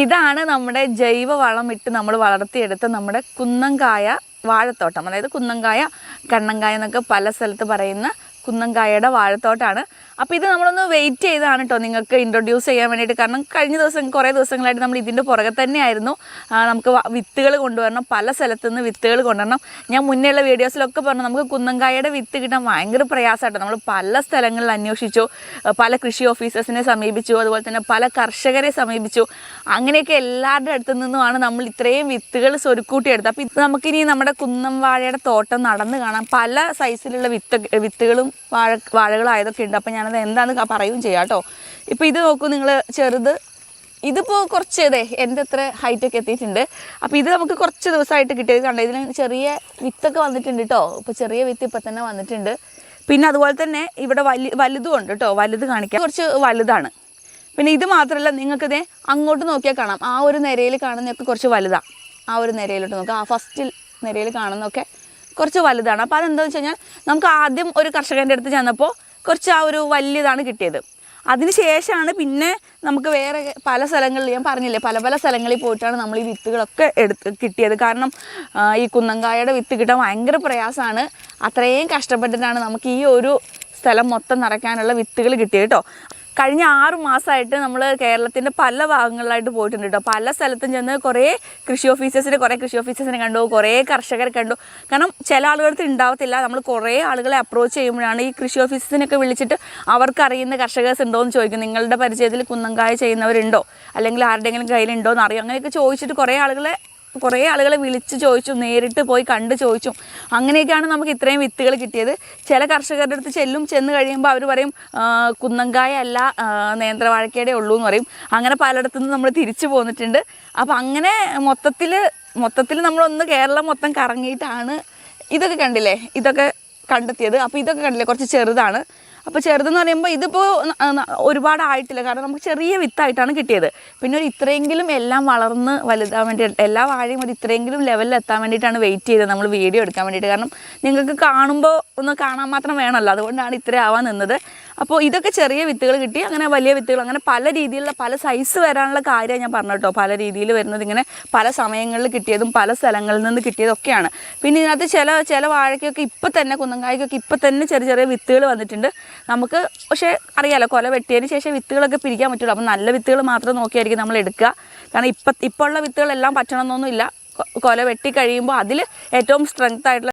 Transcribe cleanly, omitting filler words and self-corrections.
ഇതാണ് നമ്മുടെ ജൈവ വളം ഇട്ട് നമ്മൾ വളർത്തിയെടുത്ത നമ്മുടെ കുന്നംകായ വാഴത്തോട്ടം. അതായത് കുന്നംകായ, കണ്ണങ്കായ എന്നൊക്കെ പല സ്ഥലത്ത് പറയുന്ന കുന്നംകായയുടെ വാഴത്തോട്ടാണ്. അപ്പോൾ ഇത് നമ്മളൊന്ന് വെയിറ്റ് ചെയ്താണ് കേട്ടോ നിങ്ങൾക്ക് ഇൻട്രൊഡ്യൂസ് ചെയ്യാൻ വേണ്ടിയിട്ട്. കാരണം കഴിഞ്ഞ കുറേ ദിവസങ്ങളായിട്ട് നമ്മൾ ഇതിൻ്റെ പുറകെ തന്നെയായിരുന്നു. നമുക്ക് വിത്തുകൾ കൊണ്ടുവരണം, പല സ്ഥലത്തു നിന്ന് വിത്തുകൾ കൊണ്ടുവരണം. ഞാൻ മുന്നേയുള്ള വീഡിയോസിലൊക്കെ പറഞ്ഞു നമുക്ക് കുന്നംകായയുടെ വിത്ത് കിട്ടാൻ ഭയങ്കര പ്രയാസമായിട്ടോ. നമ്മൾ പല സ്ഥലങ്ങളിൽ അന്വേഷിച്ചു, പല കൃഷി ഓഫീസേഴ്സിനെ സമീപിച്ചു, അതുപോലെ തന്നെ പല കർഷകരെ സമീപിച്ചു. അങ്ങനെയൊക്കെ എല്ലാവരുടെ അടുത്തു നിന്നുമാണ് നമ്മൾ ഇത്രയും വിത്തുകൾ സ്വരുക്കൂട്ടിയെടുത്തത്. അപ്പോൾ ഇത് നമുക്കിനി നമ്മുടെ കുന്നം വാഴയുടെ തോട്ടം നടന്ന് കാണാം. പല സൈസിലുള്ള വിത്തുകളും വാഴകളായതൊക്കെ ഉണ്ട്. അപ്പോൾ ഞാനത് എന്താണെന്ന് പറയുകയും ചെയ്യാം കേട്ടോ. ഇപ്പോൾ ഇത് നോക്കൂ നിങ്ങൾ, ചെറുത് ഇതിപ്പോൾ കുറച്ച് എൻ്റെ അത്ര ഹൈറ്റൊക്കെ എത്തിയിട്ടുണ്ട്. അപ്പോൾ ഇത് നമുക്ക് കുറച്ച് ദിവസമായിട്ട് കിട്ടിയത് കണ്ടോ. ഇതിന് ചെറിയ വിത്തൊക്കെ വന്നിട്ടുണ്ട് കേട്ടോ. ഇപ്പോൾ ചെറിയ വിത്ത് ഇപ്പം തന്നെ വന്നിട്ടുണ്ട്. പിന്നെ അതുപോലെ തന്നെ ഇവിടെ വലുതും ഉണ്ട് കേട്ടോ. വലുത് കാണിക്കാം, കുറച്ച് വലുതാണ്. പിന്നെ ഇത് മാത്രമല്ല, നിങ്ങൾക്കിതേ അങ്ങോട്ട് നോക്കിയാൽ കാണാം, ആ ഒരു നിരയിൽ കാണുന്നതൊക്കെ കുറച്ച് വലുതാണ്. ആ ഒരു നിരയിലോട്ട് നോക്കാം, ആ ഫസ്റ്റ് നിരയിൽ കാണുന്നതൊക്കെ കുറച്ച് വലുതാണ്. അപ്പോൾ അതെന്താണെന്ന് വെച്ച് കഴിഞ്ഞാൽ നമുക്ക് ആദ്യം ഒരു കർഷകൻ്റെ അടുത്ത് ചെന്നപ്പോൾ കുറച്ച് ആ ഒരു വലിയതാണ് കിട്ടിയത്. അതിന് ശേഷമാണ് പിന്നെ നമുക്ക് വേറെ പല സ്ഥലങ്ങളിൽ, ഞാൻ പറഞ്ഞില്ലേ, പല സ്ഥലങ്ങളിൽ പോയിട്ടാണ് നമ്മൾ ഈ വിത്തുകളൊക്കെ കിട്ടിയത്. കാരണം ഈ കുന്നംകായയുടെ വിത്ത് കിട്ടാൻ ഭയങ്കര പ്രയാസമാണ്. അത്രയും കഷ്ടപ്പെട്ടിട്ടാണ് നമുക്ക് ഈ ഒരു സ്ഥലം മൊത്തം നിറയ്ക്കാനുള്ള വിത്തുകൾ കിട്ടിയത് കേട്ടോ. കഴിഞ്ഞ 6 മാസമായിട്ട് നമ്മൾ കേരളത്തിൻ്റെ പല ഭാഗങ്ങളിലായിട്ട് പോയിട്ടുണ്ട് കേട്ടോ. പല സ്ഥലത്തും ചെന്ന് കുറേ കൃഷി ഓഫീസേഴ്സിനെ കണ്ടു, കുറേ കർഷകരെ കണ്ടു. കാരണം ചില ആളുകൾക്ക് ഉണ്ടാവത്തില്ല. നമ്മൾ കുറേ ആളുകളെ അപ്രോച്ച് ചെയ്യുമ്പോഴാണ് ഈ കൃഷി ഓഫീസേഴ്സിനൊക്കെ വിളിച്ചിട്ട് അവർക്കറിയുന്ന കർഷകേഴ്സ് ഉണ്ടോ എന്ന് ചോദിക്കും. നിങ്ങളുടെ പരിചയത്തിൽ കുന്നംകായ ചെയ്യുന്നവരുണ്ടോ, അല്ലെങ്കിൽ ആരുടെയെങ്കിലും കയ്യിലുണ്ടോ എന്ന് അറിയാം. അങ്ങനെയൊക്കെ ചോദിച്ചിട്ട് കുറേ ആളുകളെ വിളിച്ച് ചോദിച്ചു, നേരിട്ട് പോയി കണ്ട് ചോദിച്ചു. അങ്ങനെയൊക്കെയാണ് നമുക്ക് ഇത്രയും വിത്തുകൾ കിട്ടിയത്. ചില കർഷകരുടെ അടുത്ത് ചെന്ന് കഴിയുമ്പോൾ അവർ പറയും കുന്നംകായ അല്ല, നേന്ത്രവാഴക്കയുടെ ഉള്ളൂ എന്ന് പറയും. അങ്ങനെ പലയിടത്തു നിന്ന് നമ്മൾ തിരിച്ചു പോന്നിട്ടുണ്ട്. അപ്പോൾ അങ്ങനെ മൊത്തത്തിൽ നമ്മളൊന്ന് കേരളം മൊത്തം കറങ്ങിയിട്ടാണ് ഇതൊക്കെ കണ്ടില്ലേ, ഇതൊക്കെ കണ്ടെത്തിയത്. അപ്പോൾ ഇതൊക്കെ കണ്ടില്ലേ, കുറച്ച് ചെറുതാണ്. അപ്പോൾ ചെറുതെന്ന് പറയുമ്പോൾ ഇതിപ്പോൾ ഒരുപാടായിട്ടില്ല, കാരണം നമുക്ക് ചെറിയ വിത്തായിട്ടാണ് കിട്ടിയത്. പിന്നെ ഇത്രയെങ്കിലും എല്ലാം വളർന്ന് വലുതാൻ വേണ്ടി, എല്ലാ വാഴയും ഒരു ഇത്രയെങ്കിലും ലെവലിൽ എത്താൻ വേണ്ടിയിട്ടാണ് വെയിറ്റ് ചെയ്തത് നമ്മൾ വീഡിയോ എടുക്കാൻ വേണ്ടിയിട്ട്. കാരണം നിങ്ങൾക്ക് കാണുമ്പോൾ ഒന്ന് കാണാൻ മാത്രം വേണമല്ലോ, അതുകൊണ്ടാണ് ഇത്ര ആവാൻ നിന്നത്. അപ്പോൾ ഇതൊക്കെ ചെറിയ വിത്തുകൾ കിട്ടി, അങ്ങനെ വലിയ വിത്തുകൾ, അങ്ങനെ പല രീതിയിലുള്ള പല സൈസ് വരാനുള്ള കാര്യം ഞാൻ പറഞ്ഞു കേട്ടോ. പല രീതിയിൽ വരുന്നത് ഇങ്ങനെ പല സമയങ്ങളിൽ കിട്ടിയതും പല സ്ഥലങ്ങളിൽ നിന്ന് കിട്ടിയതൊക്കെയാണ്. പിന്നെ ഇതിനകത്ത് ചില വാഴയ്ക്കൊക്കെ ഇപ്പം തന്നെ, കുന്നംകായ്ക്കൊക്കെ ഇപ്പം തന്നെ ചെറിയ വിത്തുകൾ വന്നിട്ടുണ്ട്. നമുക്ക് പക്ഷേ അറിയാമല്ലോ, കൊല വെട്ടിയതിന് ശേഷം വിത്തുകളൊക്കെ പിരിക്കാൻ പറ്റുള്ളൂ. അപ്പം നല്ല വിത്തുകൾ മാത്രം നോക്കിയായിരിക്കും നമ്മൾ എടുക്കുക. കാരണം ഇപ്പോൾ ഉള്ള വിത്തുകളെല്ലാം പറ്റണമെന്നൊന്നുമില്ല. കൊല വെട്ടി കഴിയുമ്പോൾ അതിൽ ഏറ്റവും സ്ട്രെങ്ത് ആയിട്ടുള്ള